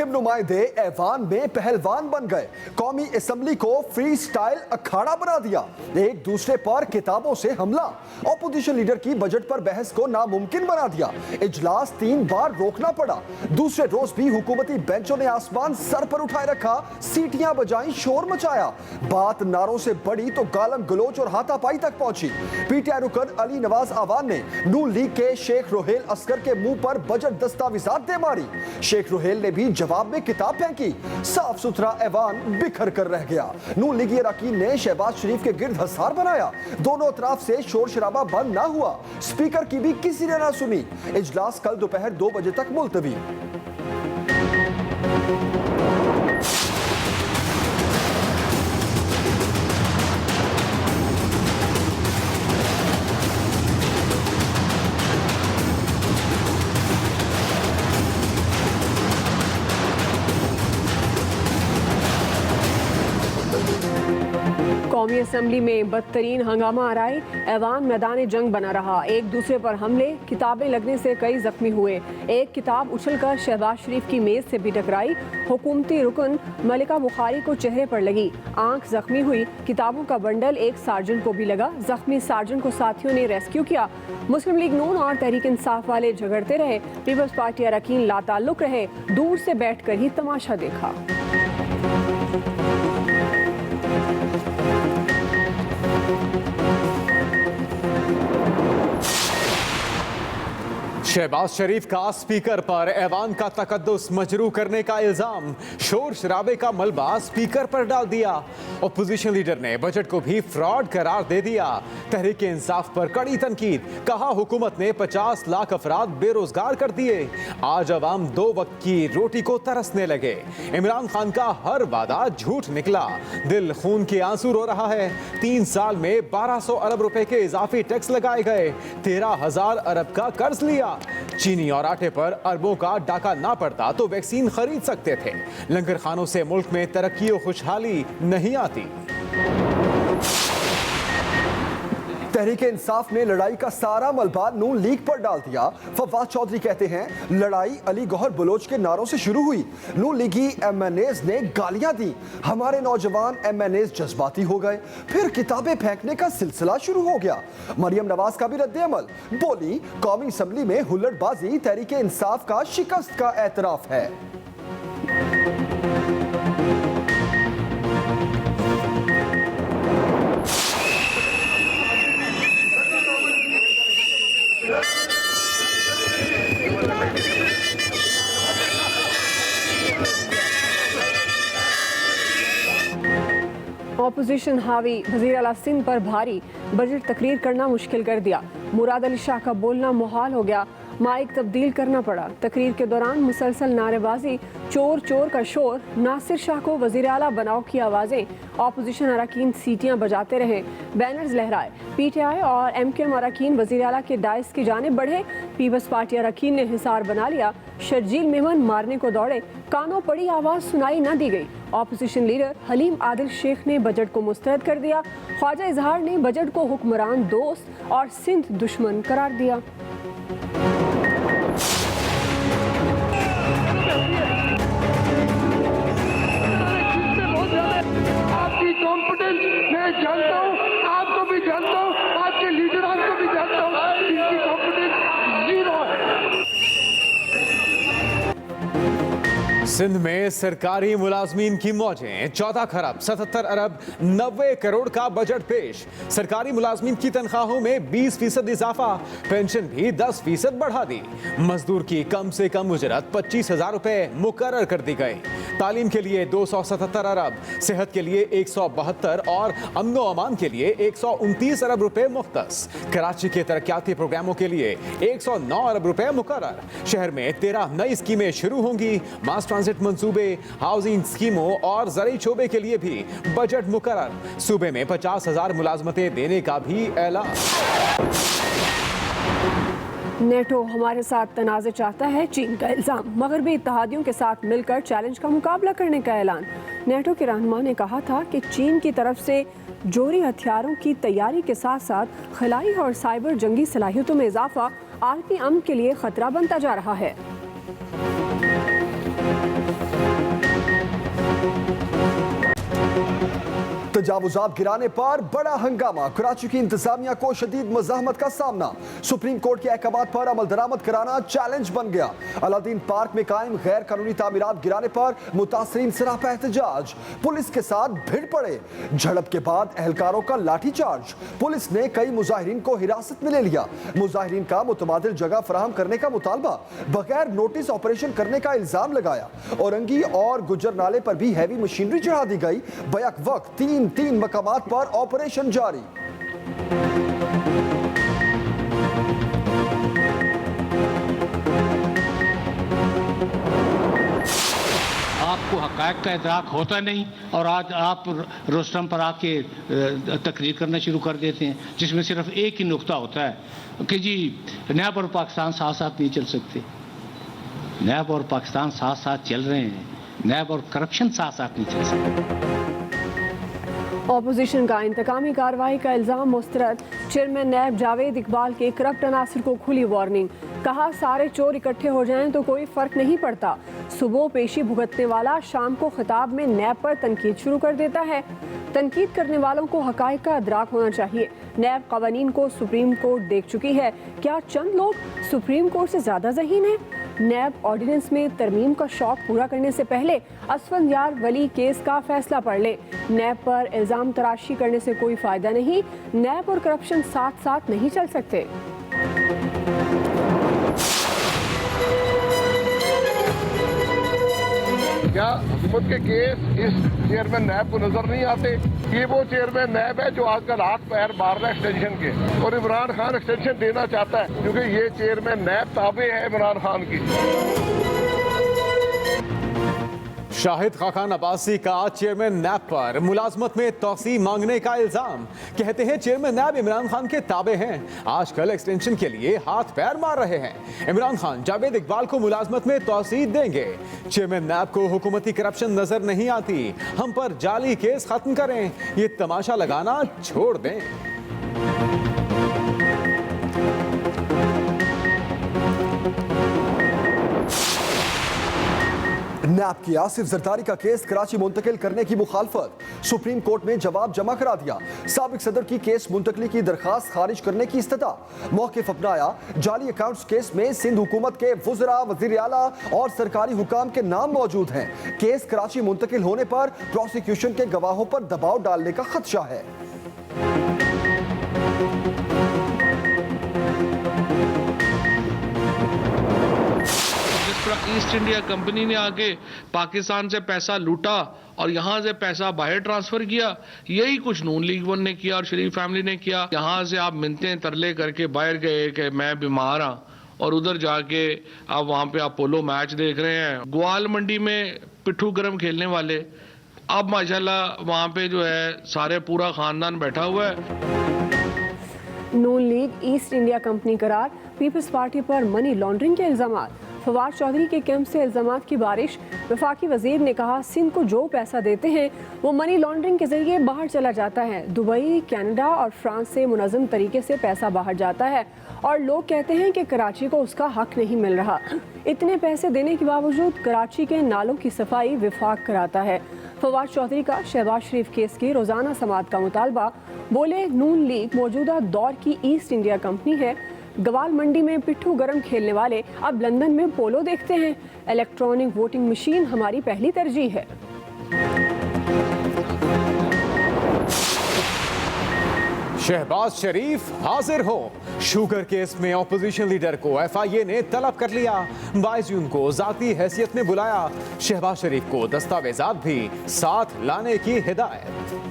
मुस्लिम नुमाइंदे ऐवान में पहलवान बन गए। कौमी असेंबली को फ्री स्टाइल अखाड़ा बना दिया। एक दूसरे पर किताबों से हमला। ऑपोजिशन लीडर की बजट पर बहस को नामुमकिन बना दिया। इजलास 3 बार रोकना पड़ा। दूसरे रोज भी हुकूमती बेंचों ने आसमान सर पर उठाए रखा, सीटियां बजाई, शोर मचाया। बात नारों से बड़ी तो गालम गलोच और हाथापाई तक पहुंची। पीटीआई रुकन अली नवाज आवान ने नून लीग के शेख रोहेल अस्कर के मुंह पर बजट दस्तावेजात दे मारी। शेख रोहेल ने भी जवाब में किताब फेंकी। साफ सुथरा ऐवान बिखर कर रह गया। नून लीगी अरकान ने शहबाज शरीफ के गिर्द हसार बनाया। दोनों तरफ से शोर शराबा बंद ना हुआ। स्पीकर की भी किसी ने ना सुनी। इजलास कल दोपहर 2 बजे तक मुलतवी। कौमी असेंबली में बदतरीन हंगामा आराई। ऐवान मैदान जंग बना रहा। एक दूसरे पर हमले, किताबें लगने से कई जख्मी हुए। एक किताब उछलकर शहबाज शरीफ की मेज से भी टकराई। हुकूमती रुकन मलिका बुखारी को चेहरे पर लगी, आंख जख्मी हुई। किताबों का बंडल एक सार्जेंट को भी लगा। जख्मी सार्जेंट को साथियों ने रेस्क्यू किया। मुस्लिम लीग नून और तहरीक इंसाफ वाले झगड़ते रहे। पीपल्स पार्टी अरकान लाताल्लुक रहे, दूर से बैठकर ही तमाशा देखा। शहबाज शरीफ का स्पीकर पर ऐवान का तकद्दुस मजरू करने का इल्जाम। शोर शराबे का मलबा स्पीकर पर डाल दिया। ऑपोजिशन लीडर ने बजट को भी फ्रॉड करार दे दिया। तहरीक इंसाफ पर कड़ी तनकीद। कहा हुकूमत ने 50 लाख अफराद बेरोजगार कर दिए। आज अवाम 2 वक्त की रोटी को तरसने लगे। इमरान खान का हर वादा झूठ निकला। दिल खून के आंसू रो रहा है। 3 साल में 1200 अरब रुपए के इजाफी टैक्स लगाए गए। 13,000 अरब का कर्ज लिया। चीनी और आटे पर अरबों का डाका ना पड़ता तो वैक्सीन खरीद सकते थे। लंगर खानों से मुल्क में तरक्की और खुशहाली नहीं आती। तहरीक इंसाफ ने लड़ाई का सारा मलबा नून लीग पर डाल दिया। फवाद चौधरी कहते हैं लड़ाई अली गौहर बलोच के नारों से शुरू हुई। नून लीगी MNAs ने गालियां दी। हमारे नौजवान MNAs जज्बाती हो गए। फिर किताबें फेंकने का सिलसिला शुरू हो गया। मरियम नवाज का भी रद्द-ए-अमल। बोली कौमी असेंबली में हुल्लड़बाजी तहरीक इंसाफ का शिकस्त का एतराफ है। ऑपोजिशन हावी, वज़ीर आला सिंध पर भारी। बजट तकरीर करना मुश्किल कर दिया। मुराद अली शाह का बोलना मुहाल हो गया। माइक तब्दील करना पड़ा। तकरीर के दौरान मुसलसल नारेबाजी, चोर चोर का शोर, नासिर शाह को वज़ीर आला बनाओ की आवाज़ें। ऑपोजिशन अरकान सीटियां बजाते रहे, बैनर्स लहराए। PTI और MKM अरकान वज़ीर आला के डाइस की जानिब बढ़े। पीपल्स पार्टी अरकान ने हिसार बना लिया। शर्जील मेमन मारने को दौड़े। कानों पड़ी आवाज़ सुनाई न दी गई। ऑपोजिशन लीडर हलीम आदिल शेख ने बजट को मुस्तरद कर दिया। ख्वाजा इजहार ने बजट को हुक्मरान दोस्त और सिंध दुश्मन करार दिया। आपकी कॉम्पिटेंस मैं जानता हूँ, आपको भी जानता हूँ, आपके लीडरान को भी जानता हूँ। इनकी कॉम्पिटेंस 0 है। सिंध में सरकारी मुलाजमीन की मौजें। 14 खरब 77 अरब 90 करोड़ का बजट पेश। सरकारी मुलाजमीन की तनख्वाहों में 20% इजाफा। पेंशन भी 10% बढ़ा दी। मजदूर की कम से कम उजरत 25,000 रुपए मुकर्रर कर दी गई। तालीम के लिए 277 अरब, सेहत के लिए 172 और अमनो अमान के लिए 129 अरब रुपए मुख्तस। कराची के तरक्याती प्रोग्रामों के लिए 109 अरब रुपए मुकर्रर। शहर में 13 नई स्कीमें शुरू होंगी। मास ट्रांजिट मंसूबे, हाउसिंग स्कीमों और ज़राई शोबे के लिए भी बजट मुकर्रर। सूबे में 50,000 मुलाजमतें देने का भी ऐलान। नेटो हमारे साथ तनाज़े चाहता है, चीन का इल्ज़ाम। मगरबी इत्तेहादियों के साथ मिलकर चैलेंज का मुकाबला करने का ऐलान। नेटो के रहनुमा ने कहा था कि चीन की तरफ से जोहरी हथियारों की तैयारी के साथ साथ खलाई और साइबर जंगी सलाहियतों में इजाफा आलमी अमन के लिए खतरा बनता जा रहा है। तजावुजात गिराने पर बड़ा हंगामा, कराची की इंतजामिया को शदीद मज़ाहमत का सामना। सुप्रीम कोर्ट के अहकामात पर अमल दरामद कराना चैलेंज बन गया। अलादीन पार्क में कायम गैर कानूनी तामीरात गिराने पर मुतासरीन सरापा एहतजाज, पुलिस के साथ भिड़ पड़े। झड़प के बाद एहलकारों का लाठीचार्ज, पुलिस ने कई मुजाहिरीन को हिरासत में ले लिया। मुजाहिरीन का मुतबादिल जगह फराहम करने का मुतालबा, बगैर नोटिस ऑपरेशन करने का इल्जाम लगाया। औरंगी और गुजर नाले पर भी हैवी मशीनरी चढ़ा दी गई। बैक वक्त तीन मकामात पर ऑपरेशन जारी। आपको हक़ाइक़ का इदराक होता नहीं और आज आप रोस्टम पर आके तकरीर करना शुरू कर देते हैं, जिसमें सिर्फ एक ही नुक्ता होता है कि जी नैब और पाकिस्तान साथ साथ नहीं चल सकते। नैब और पाकिस्तान साथ साथ चल रहे हैं, नैब और करप्शन साथ साथ नहीं चल सकते। ऑपोजिशन का इंतकामी कार्रवाई का इल्जाम मुस्तरद, चेयरमैन नैब जावेद इकबाल के करप्ट अनासर को खुली वार्निंग, कहा सारे चोर इकट्ठे हो जाएं तो कोई फर्क नहीं पड़ता। सुबह पेशी भुगतने वाला शाम को खिताब में नैब पर तनकीद शुरू कर देता है। तनकीद करने वालों को हकाइक का अदराक होना चाहिए। नैब कवानीन को सुप्रीम कोर्ट देख चुकी है, क्या चंद लोग सुप्रीम कोर्ट से ज्यादा ज़हीन हैं? नैब ऑर्डिनेंस में तरमीम का शौक पूरा करने से पहले असफंदयार वली केस का फैसला पढ़ ले। नैब पर इल्जाम तराशी करने से कोई फायदा नहीं। नैब और करप्शन साथ साथ नहीं चल सकते। क्या हुकूमत के केस इस चेयरमैन नैब को नजर नहीं आते? ये वो चेयरमैन नैब है जो आजकल हाथ पैर मार रहा है एक्सटेंशन के, और इमरान खान एक्सटेंशन देना चाहता है क्योंकि ये चेयरमैन नैब ताबे है इमरान खान की। शाहिद खाकान अब्बासी का चेयरमैन नैब पर मुलाजमत में तोसी मांगने का इल्जाम, कहते हैं चेयरमैन नैब इमरान खान के ताबे हैं, आजकल एक्सटेंशन के लिए हाथ पैर मार रहे हैं। इमरान खान जावेद इकबाल को मुलाजमत में तोसी देंगे। चेयरमैन नैब को हुकूमती करप्शन नजर नहीं आती, हम पर जाली केस खत्म करें, ये तमाशा लगाना छोड़ दें। नैब की आसिफ जरदारी का केस कराची मुंतकिल करने की मुखालफत, सुप्रीम कोर्ट में जवाब जमा करा दिया। साबिक सदर की केस मुंतकली की दरखास्त खारिज करने की इस्तदा, मौक़िफ़ अपनाया। जाली अकाउंट्स केस में सिंध हुकूमत के वज़रा, वज़ीर आला और सरकारी हुकाम के नाम मौजूद हैं। केस कराची मुंतकिल होने पर प्रोसिक्यूशन के गवाहों पर दबाव डालने का खदशा है। ईस्ट इंडिया कंपनी ने आके पाकिस्तान से पैसा लूटा और यहाँ से पैसा बाहर ट्रांसफर किया, यही कुछ नून लीग वन ने किया और शरीफ फैमिली ने किया। यहाँ से आप मिन्नतें तरले करके बाहर गए कि मैं बीमार हाँ, और उधर जाके आप वहाँ पे अपोलो मैच देख रहे हैं। ग्वाल मंडी में पिट्ठू गरम खेलने वाले, अब माशाल्लाह वहाँ पे जो है सारे पूरा खानदान बैठा हुआ है। नून लीग ईस्ट इंडिया कंपनी करार, पीपल्स पार्टी पर मनी लॉन्ड्रिंग के इल्जाम। फवाद चौधरी के कैंप से इल्जामात की बारिश, वफाकी वजीर ने कहा सिंध को जो पैसा देते हैं वो मनी लॉन्ड्रिंग के जरिए बाहर चला जाता है। दुबई, कनाडा और फ्रांस से मुनज़्ज़म तरीके से पैसा बाहर जाता है और लोग कहते हैं कि कराची को उसका हक नहीं मिल रहा। इतने पैसे देने के बावजूद कराची के नालों की सफाई विफाक कराता है। फवाद चौधरी का शहबाज शरीफ केस की रोज़ाना समाअत का मुतालबा, बोले नून लीग मौजूदा दौर की ईस्ट इंडिया कंपनी है। गवाल मंडी में पिट्ठू गरम खेलने वाले अब लंदन में पोलो देखते हैं। इलेक्ट्रॉनिक वोटिंग मशीन हमारी पहली तरजीह है। शहबाज शरीफ हाजिर हो, शुगर केस में ऑपोजिशन लीडर को FIA ने तलब कर लिया। 22 जून को जाती हैसियत में बुलाया। शहबाज शरीफ को दस्तावेजात भी साथ लाने की हिदायत।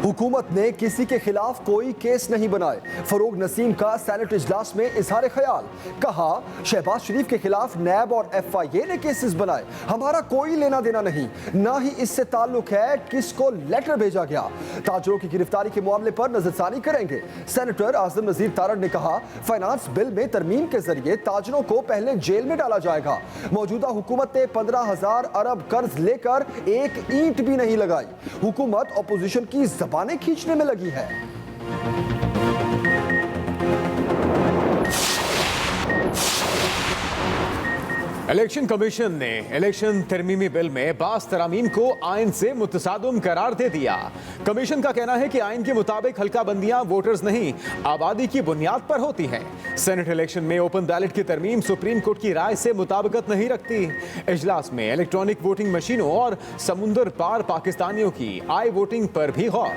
हुकूमत ने किसी के खिलाफ कोई केस नहीं बनाए, फरूग नसीम का सेनेट इजलास में इजहार ख्याल, कहा शहबाज शरीफ के खिलाफ नैब और FIA ने केसेस बनाए, हमारा कोई लेना देना नहीं, ना ही इससे ताल्लुक है किसको लेटर भेजा गया। ताजरों की गिरफ्तारी के मामले पर नजरसानी करेंगे। सेनेटर आजम नजीर तारड़ ने कहा फाइनेंस बिल में तरमीम के जरिए ताजरों को पहले जेल में डाला जाएगा। मौजूदा हुकूमत ने 15,000 अरब कर्ज लेकर एक ईंट भी नहीं लगाई। हुकूमत अपोजिशन की जबानें खींचने में लगी है। इलेक्शन कमीशन ने इलेक्शन तरमीमी बिल में बास तरामीम को आइन से मुतसादम करार दे दिया। कमीशन का कहना है कि आइन के मुताबिक हल्काबंदियां वोटर्स नहीं, आबादी की बुनियाद पर होती हैं। सेनेट इलेक्शन में ओपन बैलेट की तरमीम सुप्रीम कोर्ट की राय से मुताबिकत नहीं रखती। इजलास में इलेक्ट्रॉनिक वोटिंग मशीनों और समुंदर पार पाकिस्तानियों की आई वोटिंग पर भी गौर।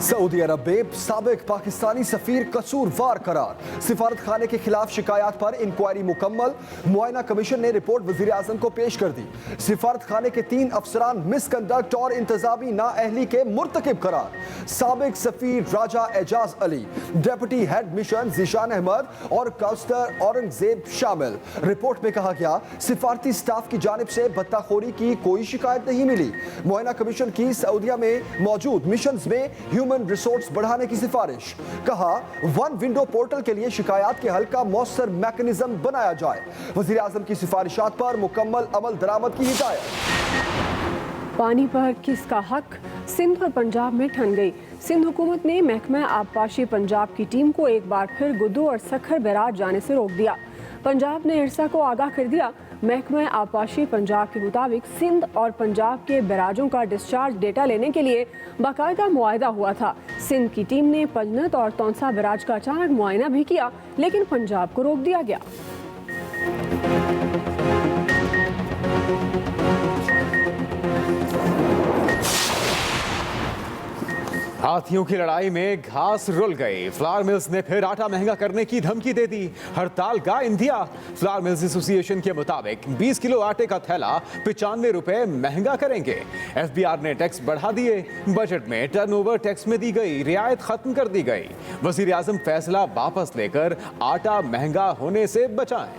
सऊदी अरब में साबिक पाकिस्तानी सफीर कसूरवार करार। सिफारत खाने के खिलाफ शिकायत पर इंक्वायरी मुकम्मल। मुआयना कमीशन ने रिपोर्ट वजीर आजम को पेश कर दी। सिफारत खाने के 3 अफसरान मिसकंडक्ट और इंतजामी नाअहली के मुर्तकिब करार। साबिक सफीर Raja Ejaz Ali, deputy head mission Zeeshan Ahmed और काउंसलर औरंगजेब शामिल। रिपोर्ट में कहा गया, सिफारती स्टाफ की जानिब से बत्ताखोरी की कोई शिकायत नहीं मिली। मुआयना कमीशन की सऊदिया में मौजूद मिशन में ह्यूमन रिसोर्स बढ़ाने की सिफारिश। कहा, वन विंडो पोर्टल के लिए शिकायत के हल का मौसर मैकेनिज्म बनाया जाए। वजीर आजम की सिफारिशात पर मुकम्मल अमल दरामद की हिदायत। पानी पर किसका हक, सिंध और पंजाब में ठन गई। सिंध हुकूमत ने महकमा आबपाशी पंजाब की टीम को एक बार फिर गुद्दू और सखर बैराज जाने से रोक दिया। पंजाब ने इरसा को आगाह कर दिया। महकमा आबपाशी पंजाब के मुताबिक सिंध और पंजाब के बैराजों का डिस्चार्ज डेटा लेने के लिए बाकायदा मुआयदा हुआ था। सिंध की टीम ने पंजनत और तौंसा बैराज का अचानक मुआयना भी किया, लेकिन पंजाब को रोक दिया गया। हाथियों की लड़ाई में घास रुल गई। फ्लावर मिल्स ने फिर आटा महंगा करने की धमकी दे दी। हड़ताल का इंदिया। फ्लावर मिल्स एसोसिएशन के मुताबिक 20 किलो आटे का थैला 95 रुपए महंगा करेंगे। एफबीआर ने टैक्स बढ़ा दिए। बजट में टर्नओवर टैक्स में दी गई रियायत खत्म कर दी गई। वजीर आजम फैसला वापस लेकर आटा महंगा होने से बचाएं।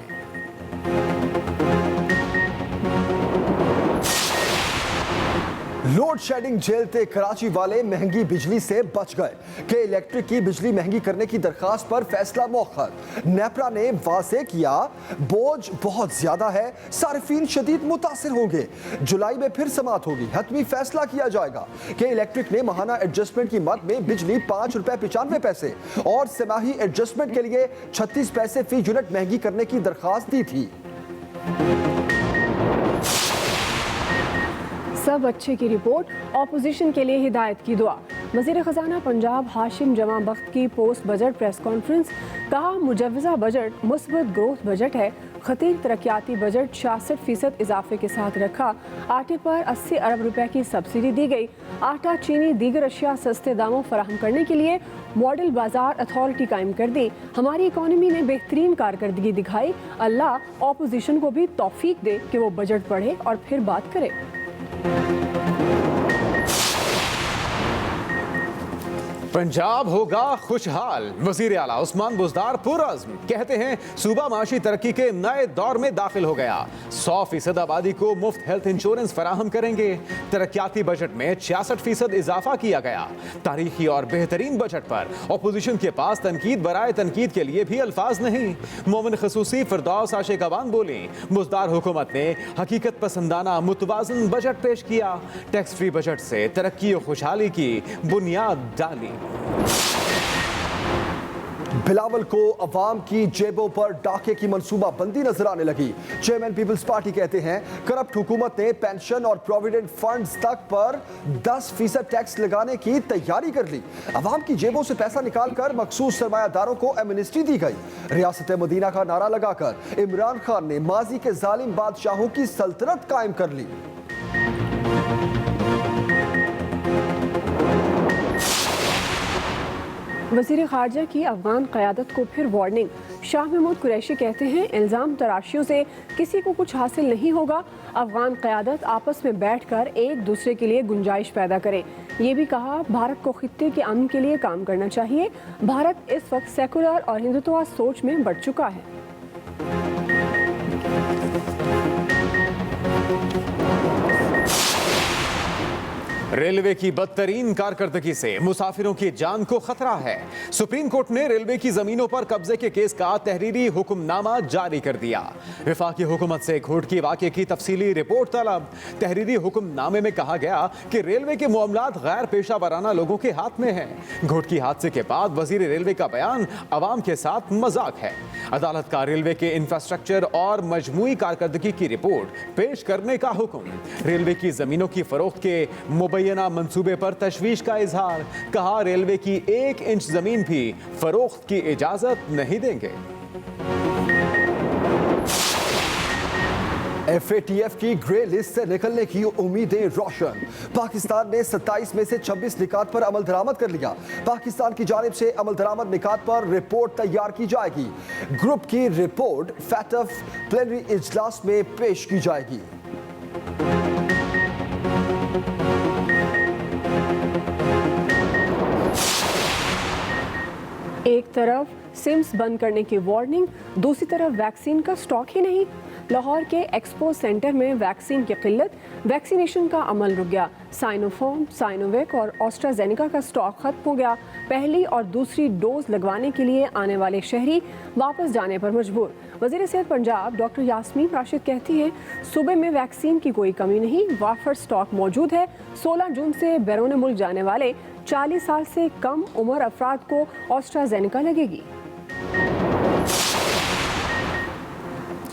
लोड शेडिंग झेलते कराची वाले महंगी बिजली से बच गए कि इलेक्ट्रिक की बिजली महंगी करने की दरखास्त पर फैसला मौखर। नेपरा ने वाज़ेह किया, बोझ बहुत ज्यादा है, सारिफीन शदीद मुतासिर होंगे। जुलाई में फिर समाअत होगी, हतमी फैसला किया जाएगा कि इलेक्ट्रिक ने माहाना एडजस्टमेंट की मद में बिजली 5 रुपए 95 पैसे और सेमाही एडजस्टमेंट के लिए 36 पैसे फी यूनिट महंगी करने की दरखास्त दी थी। सब अच्छे की रिपोर्ट, ऑपोजिशन के लिए हिदायत की दुआ। वज़ीर ख़जाना पंजाब हाशिम जमा बख्त की पोस्ट बजट प्रेस कॉन्फ्रेंस। कहा, मुजव्वज़ा बजट मुस्बत ग्रोथ बजट है। खतीर तरक्याती बजट 66% इजाफे के साथ रखा। आटे पर 80 अरब रुपए की सब्सिडी दी गई। आटा, चीनी, दीगर अशिया सस्ते दामों फराहम करने के लिए मॉडल बाजार अथॉरिटी कायम कर दी। हमारी इकॉनमी ने बेहतरीन कारकर्दगी दिखाई। अल्लाह ऑपोजिशन को भी तौफीक दे कि वो बजट पढ़े और फिर बात करे। पंजाब होगा खुशहाल। वजीर आला उस्मान बुज़दार पुरअज़्म कहते हैं, सूबा माशी तरक्की के नए दौर में दाखिल हो गया। 100% आबादी को मुफ्त हेल्थ इंश्योरेंस फराहम करेंगे। तरक्याती बजट में 66% इजाफा किया गया। तारीखी और बेहतरीन बजट पर अपोजिशन के पास तनकीद बराए तनकीद के लिए भी अल्फाज नहीं। मोमिन खसूसी फिरदौस आशिकाबान बोली, बुज़दार हुकूमत ने हकीकत पसंदाना मुतवाज़न बजट पेश किया। टैक्स फ्री बजट से तरक्की और खुशहाली की बुनियाद डाली। बिलावल को अवाम की जेबों पर डाके की मंसूबा बंदी नजर आने लगी। चेयरमैन पीपल्स पार्टी कहते हैं, करप्ट हुकूमत ने पेंशन और प्रोविडेंट फंड्स तक पर 10% टैक्स लगाने की तैयारी कर ली। अवाम की जेबों से पैसा निकालकर मखसूस सरमायादारों को एमनेस्टी दी गई। रियासत मदीना का नारा लगाकर इमरान खान ने माजी के जालिम बादशाहों की सल्तनत कायम कर ली। वज़ीर ख़ारजा की अफ़गान क़यादत को फिर वार्निंग। शाह महमूद कुरैशी कहते हैं, इल्ज़ाम तराशियों से किसी को कुछ हासिल नहीं होगा। अफ़गान क़यादत आपस में बैठकर एक दूसरे के लिए गुंजाइश पैदा करे। ये भी कहा, भारत को खित्ते के अमन के लिए काम करना चाहिए। भारत इस वक्त सेकुलर और हिंदुत्व सोच में बढ़ चुका है। रेलवे की बदतरीन कारकर्दगी से मुसाफिरों की जान को खतरा है। सुप्रीम कोर्ट ने रेलवे की जमीनों पर कब्जे के केस का तहरीरी हुक्मनामा जारी कर दिया। वफाकी हुकूमत से घोटकी वाक़े की तफसीली रिपोर्ट तलब। तहरीरी हुक्मनामे में कहा गया कि रेलवे के मामलात गैर पेशा वराना लोगों के हाथ में हैं। घोटकी हादसे के बाद वजीर रेलवे का बयान अवाम के साथ मजाक है। अदालत का रेलवे के इंफ्रास्ट्रक्चर और मजमूई कारकर्दगी की रिपोर्ट पेश करने का हुक्म। रेलवे की जमीनों की फरोख्त के मुबैना मंसूबे पर तशवीश का इजहार। कहा रेलवे की 1 इंच जमीन भी फरोख्त की इजाजत नहीं देंगे। FATF की ग्रे लिस्ट से निकलने की उम्मीदें रोशन। पाकिस्तान ने 27 में से 26 निकात पर अमल दरामद कर लिया। पाकिस्तान की जानिब से अमल दरामद निकात पर रिपोर्ट तैयार की जाएगी। ग्रुप की रिपोर्ट FATF प्लेनरी इजलास में पेश की जाएगी। एक तरफ सिम्स बंद करने की वार्निंग, दूसरी तरफ वैक्सीन का स्टॉक ही नहीं। लाहौर के एक्सपो सेंटर में वैक्सीन की किल्लत, वैक्सीनेशन का अमल रुक गया। साइनोफार्म, साइनोवेक और ऑस्ट्राजेनेका का स्टॉक खत्म हो गया। पहली और दूसरी डोज लगवाने के लिए आने वाले शहरी वापस जाने पर मजबूर। वज़ीर सेहत पंजाब डॉक्टर यास्मीन राशिद कहती हैं सूबे में वैक्सीन की कोई कमी नहीं, वाफर स्टॉक मौजूद है। 16 जून से बैरून मुल्क जाने वाले 40 साल से कम उम्र अफराद को ऑस्ट्राजेनेका लगेगी।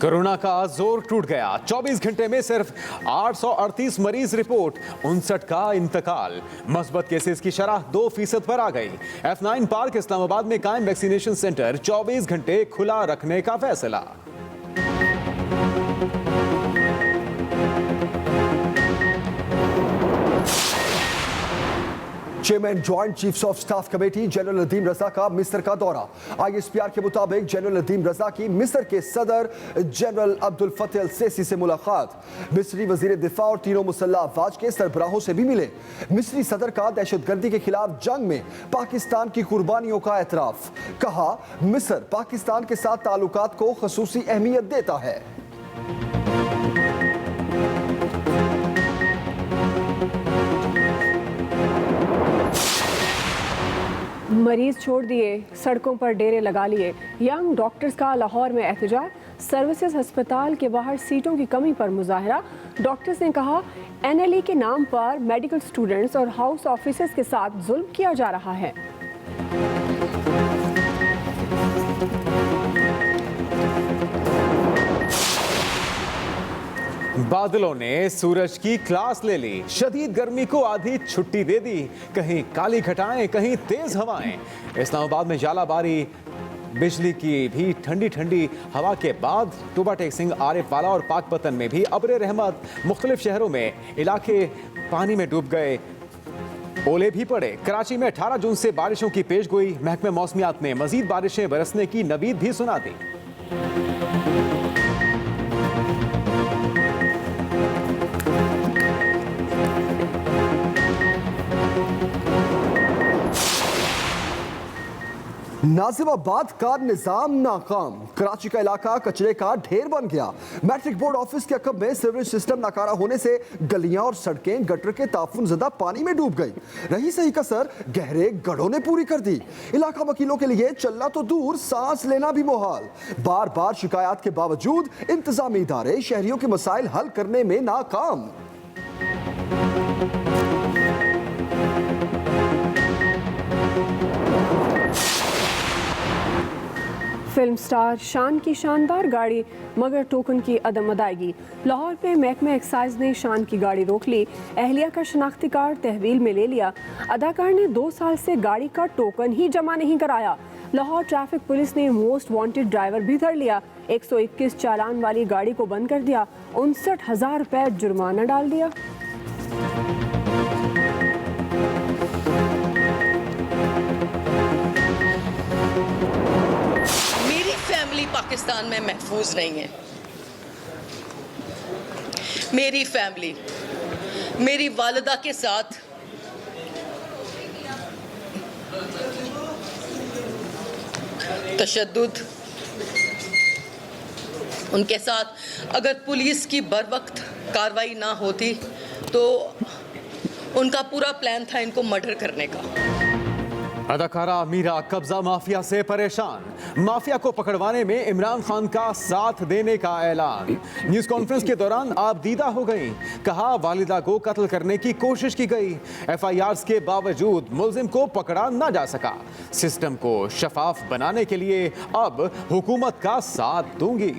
कोरोना का जोर टूट गया। 24 घंटे में सिर्फ 838 मरीज रिपोर्ट, 59 का इंतकाल। मस्बत केसेस की शरह 2% पर आ गई। F9 पार्क इस्लामाबाद में कायम वैक्सीनेशन सेंटर 24 घंटे खुला रखने का फैसला। Chairman joint chiefs of staff committee general Nadeem Raza का मिस्र का दौरा। ISPR के मुताबिक जनरल नदीम रजा की मिस्र के सदर जनरल अब्दुल फतेह अल सीसी से मुलाकात। मिस्री वजीर दिफा और तीनों मुसल्लह अफवाज के सरबराहों से भी मिले। मिस्री सदर का दहशतगर्दी के खिलाफ जंग में पाकिस्तान की कुर्बानियों का एतराफ। कहा मिस्र पाकिस्तान के साथ ताल्लुकात को खसूसी अहमियत देता है। मरीज छोड़ दिए, सड़कों पर डेरे लगा लिए। यंग डॉक्टर्स का लाहौर में एहतजाज। सर्विसेज अस्पताल के बाहर सीटों की कमी पर मुजाहरा। डॉक्टर्स ने कहा NLE के नाम पर मेडिकल स्टूडेंट्स और हाउस ऑफिसर्स के साथ जुल्म किया जा रहा है। बादलों ने सूरज की क्लास ले ली। शदीद गर्मी को आधी छुट्टी दे दी। कहीं काली घटाएं, कहीं तेज हवाएं। इस्लामाबाद में जालाबारी, बिजली की भी ठंडी ठंडी हवा के बाद टोबा टेक्सिंग, आरिफ वाला और पाकपतन में भी अब्रे रहमत। मुख्तलिफ शहरों में इलाके पानी में डूब गए, ओले भी पड़े। कराची में 18 जून से बारिशों की पेशगोई। महकमे मौसमियात ने मजीद बारिशें बरसने की नवीद भी सुना दी। नाजिमाबाद का निजाम नाकाम। कराची का इलाका कचरे का ढेर बन गया। मैट्रिक बोर्ड ऑफिस के अकब में सीवरेज सिस्टम नाकारा होने से गलियां और सड़कें गटर के ताफुन ज़दा पानी में डूब गई। रही सही कसर गहरे गड्ढों ने पूरी कर दी। इलाका वकीलों के लिए चलना तो दूर, सांस लेना भी मुहाल। बार बार शिकायत के बावजूद इंतजामी इदारे शहरियों के मसाइल हल करने में नाकाम। फिल्म स्टार शान की शानदार गाड़ी मगर टोकन की अदम अदायगी। लाहौर पे महकमा एक्साइज ने शान की गाड़ी रोक ली। अहलिया का शनाख्ती कार्ड तहवील में ले लिया। अदाकार ने 2 साल से गाड़ी का टोकन ही जमा नहीं कराया। लाहौर ट्रैफिक पुलिस ने मोस्ट वांटेड ड्राइवर भी धर लिया। 121 चालान वाली गाड़ी को बंद कर दिया। 59,000 रुपए जुर्माना डाल दिया। पाकिस्तान में महफूज नहीं है। मेरी फैमिली मेरी वालिदा के साथ तशद्दुद, उनके साथ अगर पुलिस की बर वक्त कार्रवाई ना होती तो उनका पूरा प्लान था इनको मर्डर करने का। अदाकारा मीरा कब्जा माफिया से परेशान, माफिया को पकड़वाने में इमरान खान का साथ देने का ऐलान। न्यूज कॉन्फ्रेंस के दौरान आबदीदा हो गई, कहा वालिदा को कत्ल करने की कोशिश की गई, एफआईआर्स के बावजूद मुलजिम को पकड़ा ना जा सका। सिस्टम को शफाफ बनाने के लिए अब हुकूमत का साथ दूंगी।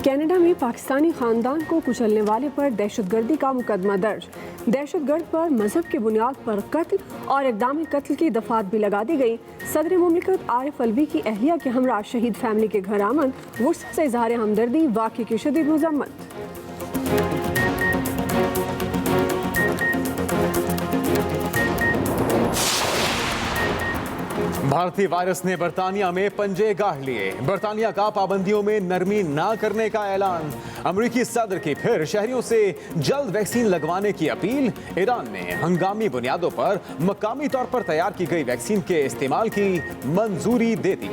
कनाडा में पाकिस्तानी खानदान को कुचलने वाले पर दहशतगर्दी का मुकदमा दर्ज। दहशतगर्द पर मजहब की बुनियाद पर कत्ल और इक़दाम कत्ल की दफात भी लगा दी गई। सदर मुमलिकत आरिफ अलवी की अहलिया के हमरा शहीद फैमिली के घर आमद, वुसअत से इजहार हमदर्दी, वाक़े की शदीद मज़म्मत। भारतीय वायरस ने बर्तानिया में पंजे गाड़ लिए, बर्तानिया का पाबंदियों में नरमी ना करने का ऐलान। अमेरिकी सदर की फिर शहरियों से जल्द वैक्सीन लगवाने की अपील। ईरान ने हंगामी बुनियादों पर मकामी तौर पर तैयार की गई वैक्सीन के इस्तेमाल की मंजूरी दे दी।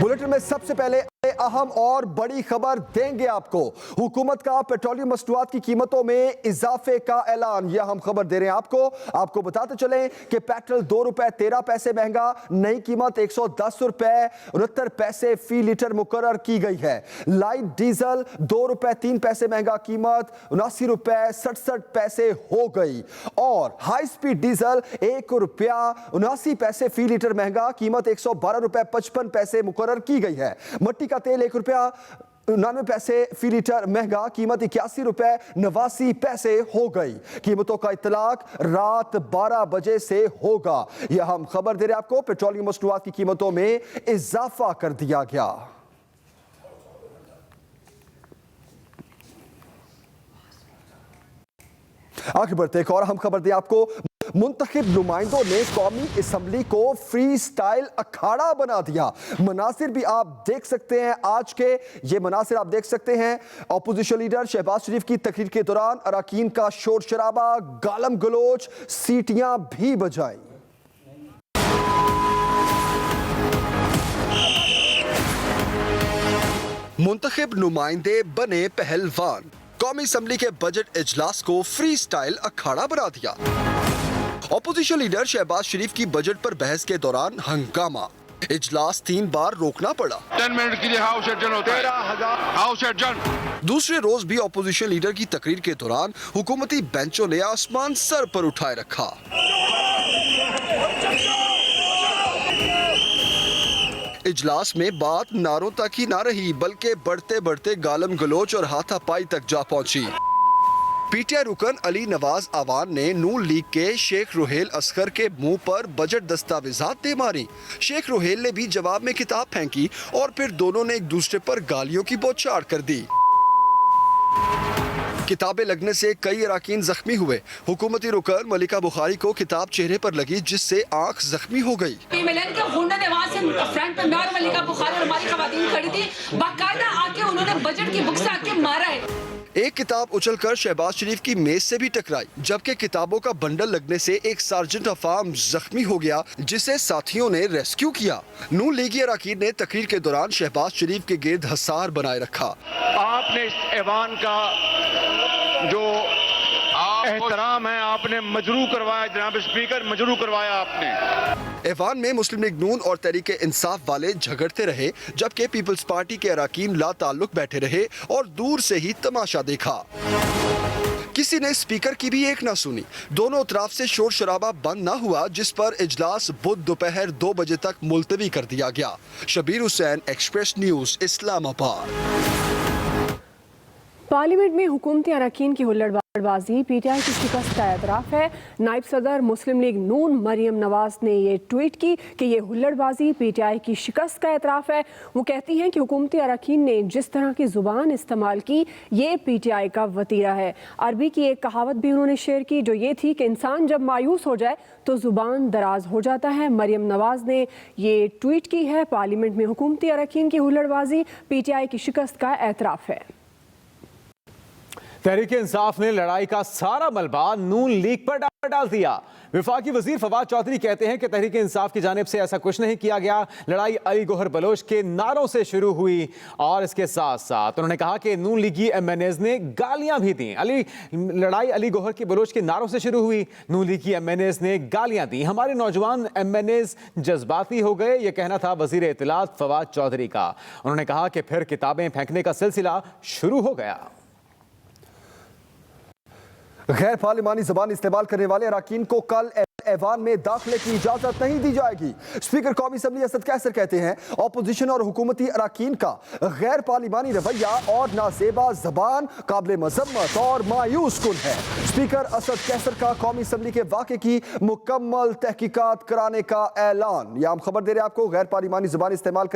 बुलेटिन में सबसे पहले अहम और बड़ी खबर देंगे आपको। हुकूमत का पेट्रोलियम मसनूआत की कीमतों में इजाफे का ऐलान, यह हम खबर दे रहे हैं आपको बताते चलें कि पेट्रोल 2 रुपए 13 पैसे महंगा, नई कीमत 110 रुपए 69 पैसे फी लीटर मुकर्रर की गई है। लाइट डीजल 2 रुपए 3 पैसे महंगा, कीमत 79 रुपए 67 पैसे हो गई। और हाई स्पीड डीजल 1 रुपया 79 पैसे फी लीटर महंगा, कीमत 112 रुपए 55 पैसे मुकर्रर की गई है। मट्टी का तेल 1 रुपया 99 पैसे फी लीटर महंगा, कीमत 81 रुपए 89 पैसे हो गई। कीमतों का इतलाक रात 12 बजे से होगा। यह हम खबर दे रहे हैं आपको। पेट्रोलियम मसनूआत की कीमतों में इजाफा कर दिया गया। आगे बढ़ते एक और हम खबर दें आपको। मुंतखब नुमाइंदों ने कौमी असम्बली को फ्री स्टाइल अखाड़ा बना दिया। मनासिर भी आप देख सकते हैं, आज के ये मनासिर आप देख सकते हैं। अपोजिशन लीडर शहबाज शरीफ की तकरीर के दौरान अरकान का शोर शराबा, गालम गलोच, सीटियां भी बजाई। मुंतखब नुमाइंदे बने पहलवान, कौमी असम्बली के बजट इजलास को फ्री स्टाइल अखाड़ा बना दिया। अपोजिशन लीडर शहबाज शरीफ की बजट पर बहस के दौरान हंगामा, इजलास 3 बार रोकना पड़ा। 10 मिनट के लिए हाउस एडजन होता है। 13,000 हाउस एडजन। दूसरे रोज भी अपोजिशन लीडर की तकरीर के दौरान हुकूमती बेंचों ने आसमान सर पर उठाए रखा। इजलास में बात नारों तक ही ना रही, बल्कि बढ़ते बढ़ते गालम गलोच और हाथापाई तक जा पहुंची। पीटीआई रुकन अली नवाज आवान ने नून लीग के शेख रोहेल असगर के मुंह पर बजट दस्तावेजात दे मारी। शेख रोहेल ने भी जवाब में किताब फेंकी और फिर दोनों ने एक दूसरे पर गालियों की बौछार कर दी। किताबें लगने से कई अरकान जख्मी हुए। हुकूमती रुकन मलिका बुखारी को किताब चेहरे पर लगी, जिससे आंख जख्मी हो गई। मलिका बुखारी और हमारी खवातीन खड़ी थी, बाकायदा आके उन्होंने बजट की बुक से आके मारा है। एक किताब उछलकर शहबाज शरीफ की मेज से भी टकराई, जबकि किताबों का बंडल लगने से एक सार्जेंट अफाम जख्मी हो गया, जिसे साथियों ने रेस्क्यू किया। नून लीगी अरकान ने तकरीर के दौरान शहबाज शरीफ के गिर्द हसार बनाए रखा। आपने इस ऐवान का जो एहतराम है आपने मजरू करवाया, जनाब स्पीकर मजरू करवाया आपने। ऐवान में मुस्लिम लीग नून और तहरीके इंसाफ वाले झगड़ते रहे, जबकि पीपल्स पार्टी के अरकान ला ताल्लुक बैठे रहे और दूर से ही तमाशा देखा। किसी ने स्पीकर की भी एक ना सुनी। दोनों तरफ से शोर शराबा बंद ना हुआ, जिस पर इजलास बुध दोपहर 2 बजे तक मुलतवी कर दिया गया। Shabbir Hussain, Express News, Islamabad. Parliament में हुकूमती अरकान की हुल्लड़बाजी, पीटीआई की शिकस्त का एतराफ़ है। नायब सदर मुस्लिम लीग नून मरियम नवाज ने ये ट्वीट की कि ये हुल्लड़बाजी पीटीआई की शिकस्त का एतराफ़ है। वो कहती हैं कि हुकूमती अरकान ने जिस तरह की ज़ुबान इस्तेमाल की, ये पीटीआई का वतीरा है। अरबी की एक कहावत भी उन्होंने शेयर की, जो ये थी कि इंसान जब मायूस हो जाए तो ज़ुबान दराज हो जाता है। मरियम नवाज ने ये ट्वीट की है। पार्लियामेंट में हुकूमती अरकान की हुल्लड़बाजी पीटीआई की शिकस्त का एतराफ़ है। तहरीक इंसाफ ने लड़ाई का सारा मलबा नून लीग पर डाल दिया। विफाकी वजीर फवाद चौधरी कहते हैं कि तहरीक इंसाफ की जानिब से ऐसा कुछ नहीं किया गया। लड़ाई अली गोहर बलोच के नारों से शुरू हुई और इसके साथ साथ उन्होंने कहा कि नून लीगी एमएनएज ने गालियां भी दी। लड़ाई अली गोहर के बलोच के नारों से शुरू हुई, नून लीगी एमएनएज ने गालियां दी। हमारे नौजवान एमएनएज जज्बाती हो गए, यह कहना था वजीर इत्तलात फवाद चौधरी का। उन्होंने कहा कि फिर किताबें फेंकने का सिलसिला शुरू हो गया। गैर पार्लिमानी जबान इस्तेमाल करने वाले अरकान को कल ऐवान में दाखिले की इजाजत नहीं दी जाएगी। स्पीकर कौमी असम्बली असद कैसर कहते हैं ऑपोजिशन और हुकूमती अरकान का गैर पार्लिमानी रवैया और नाजेबा जबान काबिल मजम्मत और मायूस कुन है। स्पीकर असद कैसर का कौमी असम्बली के वाक़े की मुकम्मल तहकीकात कराने का ऐलान। यह हम खबर दे रहे हैं आपको। गैर पार्लिमानी जबान इस्तेमाल